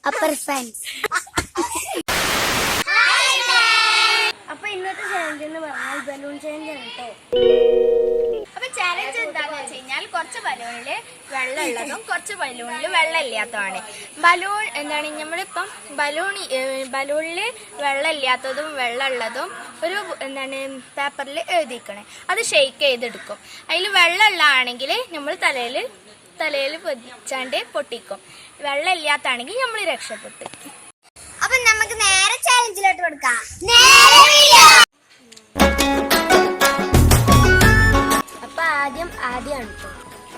upper fence. അപ്പൊ ഇന്നത്തെ challenge എന്ന് പറഞ്ഞാൽ ബലൂൺ ചാലഞ്ച് ആണ് കേട്ടോ. അപ്പൊ ചാലഞ്ച് എന്താന്ന് വെച്ച് കഴിഞ്ഞാൽ കുറച്ച് ബലൂണില് വെള്ളം ഉള്ളതും കുറച്ച് ബലൂണില് വെള്ളം ഇല്ലാത്തതാണ്. ബലൂൺ എന്താണ് നമ്മളിപ്പം ബലൂണില് വെള്ളം ഇല്ലാത്തതും വെള്ളം ഉള്ളതും ഒരു എന്താണ് പേപ്പറിൽ എഴുതിക്കണേ. അത് ഷെയ്ക്ക് ചെയ്തെടുക്കും. അതിൽ വെള്ളം ഉള്ളതാണെങ്കിൽ നമ്മൾ തലയിൽ പൊതിച്ചാണ്ട് പൊട്ടിക്കും. വെള്ളം ഇല്ലാത്താണെങ്കിൽ നമ്മൾ രക്ഷപ്പെട്ടു. അപ്പൊ നമുക്ക് നേരെ ചാലഞ്ചിലോട്ട് കൊടുക്കാം. അപ്പൊ ആദ്യമാണ് കേട്ടോ.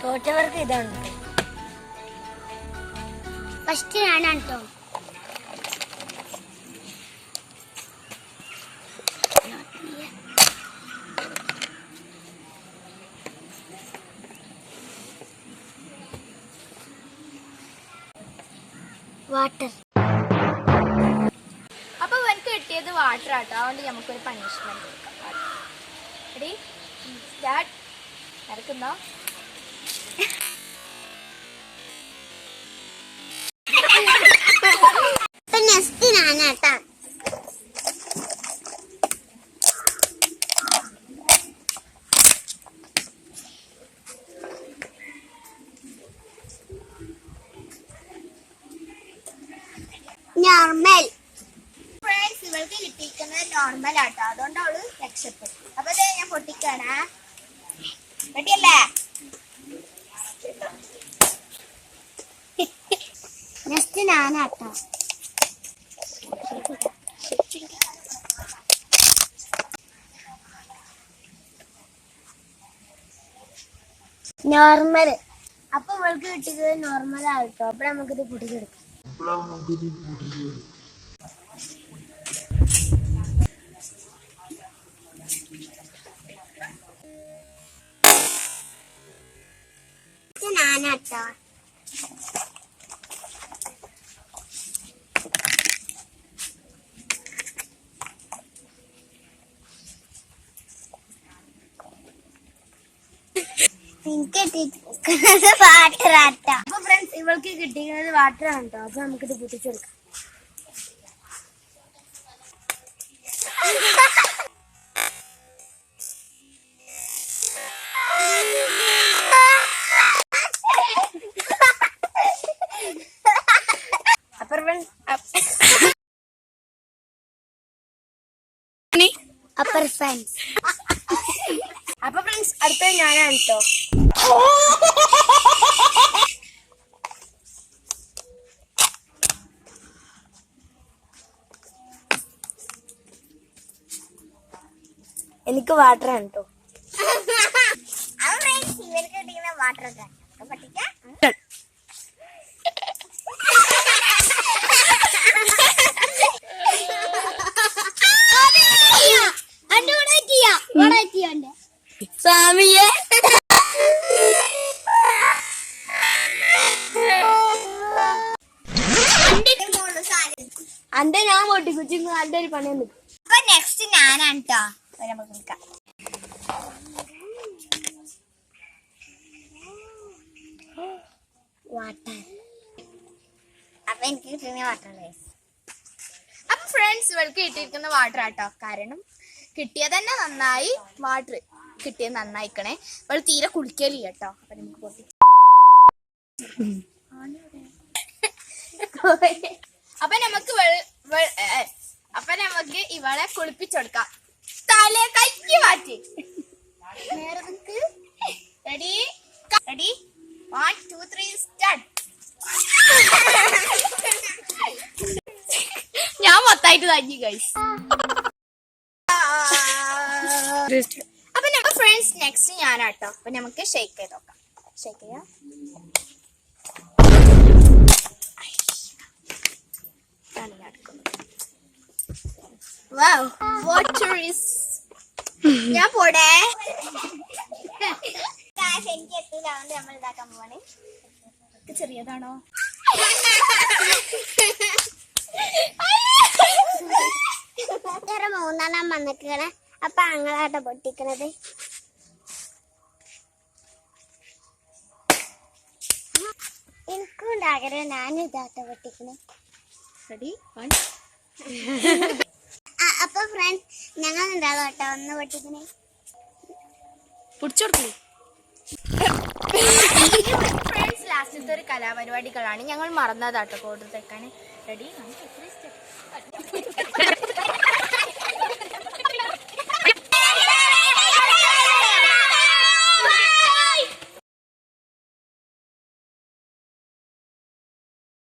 തോറ്റവർക്ക് ഇതാണ് കേട്ടോ. ഫസ്റ്റ് ഞാനാണ് കേട്ടോ. വാട്ടർ. അപ്പൊ ഇവർക്ക് കിട്ടിയത് വാട്ടർ ആട്ടോ. അതുകൊണ്ട് നമുക്കൊരു പണിഷ്മെന്റ് കൊടുക്കാം. Ready start. നടക്കുന്നോ? നെക്സ്റ്റ് ഞാനാട്ടാ. നോർമൽ. ഫ്രണ്ട്സ് ഇവൾക്ക് കിട്ടിയിരിക്കുന്നത് നോർമൽ ആട്ടോ. അതുകൊണ്ട് അവള് രക്ഷപ്പെട്ടു. അപ്പൊ ഞാൻ പൊട്ടിക്കാണേ. റെഡിയല്ലേ? നെക്സ്റ്റ് ഞാനാട്ടോ. നോർമൽ. അപ്പൊ ഇവൾക്ക് കിട്ടിയത് നോർമൽ ആട്ടോ. അപ്പൊ നമുക്കിത് പൊട്ടിച്ചെടുക്കാം. ഞാനാട്ടോ. എനിക്ക് കിട്ടിയിരിക്കുന്നത് വാട്ടർ ആട്ടോ. അപ്പൊ ഫ്രണ്ട്സ് ഇവൾക്ക് കിട്ടിയിരിക്കുന്നത് വാട്ടർ ആണ് കേട്ടോ. അപ്പൊ നമുക്കിത് പൊട്ടിച്ചെടുക്കാം. Upper fence. അപ്പൊ ഫ്രണ്ട്സ് അടുത്തത് ഞാനാണ് കേട്ടോ. എനിക്ക് വാട്ടർ ആണ് കേട്ടോ. ഇവർക്ക് കിട്ടിക്കുന്ന വാട്ടർ പറ്റിക്കാം. സ്വാമിയെ അന്റെ ഞാൻ പൊട്ടിക്കുച്ചു. അന്റെ ഒരു പണി നിൽക്കും. അപ്പൊ നെക്സ്റ്റ് ഞാനാണ് കേട്ടോ. നമുക്ക് നിൽക്കാം. വാട്ടർ. അപ്പൊ എനിക്ക് കിട്ടുന്ന വാട്ടർ. അപ്പൊ ഫ്രണ്ട്സ് ഇവൾക്ക് കിട്ടിയിരിക്കുന്ന വാട്ടർ ആട്ടോ. കാരണം കിട്ടിയത് തന്നെ നന്നായി. വാട്ടർ കിട്ടിയത് നന്നായിക്കണേ. ഇവൾ തീരെ കുളിക്കലില്ല കേട്ടോ. അപ്പൊ നമുക്ക് പൊട്ടി. അപ്പൊ നമുക്ക് ഇവളെ കുളിപ്പിച്ചെടുക്കാം. തല കൈക്ക് മാറ്റി. Ready ready 1 2 3 start. ഞാൻ മൊത്തമായിട്ട് തഞ്ഞി ഗൈസ്. അപ്പൊ നമുക്ക് ഫ്രണ്ട്സ് നെക്സ്റ്റ് ഞാനാട്ടോ. അപ്പൊ നമുക്ക് ഷേക്ക് ചെയ്ത് നോക്കാം. ഷേക്ക് ചെയ്യാം. ഞാൻ പോടേ. എനിക്ക് എത്തില്ല. അതുകൊണ്ട് നമ്മൾ ഇതാക്കാൻ പോവാണ്. ചെറിയതാണോ? മൂന്നെണ്ണം വന്നിക്കണേ. അപ്പൊ അങ്ങളാട്ടോ പൊട്ടിക്കണത്. ആഗ്രഹം ഞാനും ഇതാട്ടോ പൊട്ടിക്കണേ. റെഡി അപ്പൊ ഫ്രണ്ട്സ് ഞങ്ങൾ ഉണ്ടാകും കേട്ടോ ഒന്ന് പൊട്ടിക്കണേ. പിടിച്ചോടുക്കേ. ഫ്രണ്ട്സ് ലാസ്റ്റത്തെ ഒരു കലാപരിപാടികളാണ് ഞങ്ങൾ മറന്നതാട്ടോ കോഡ് തെക്കാൻ. റെഡി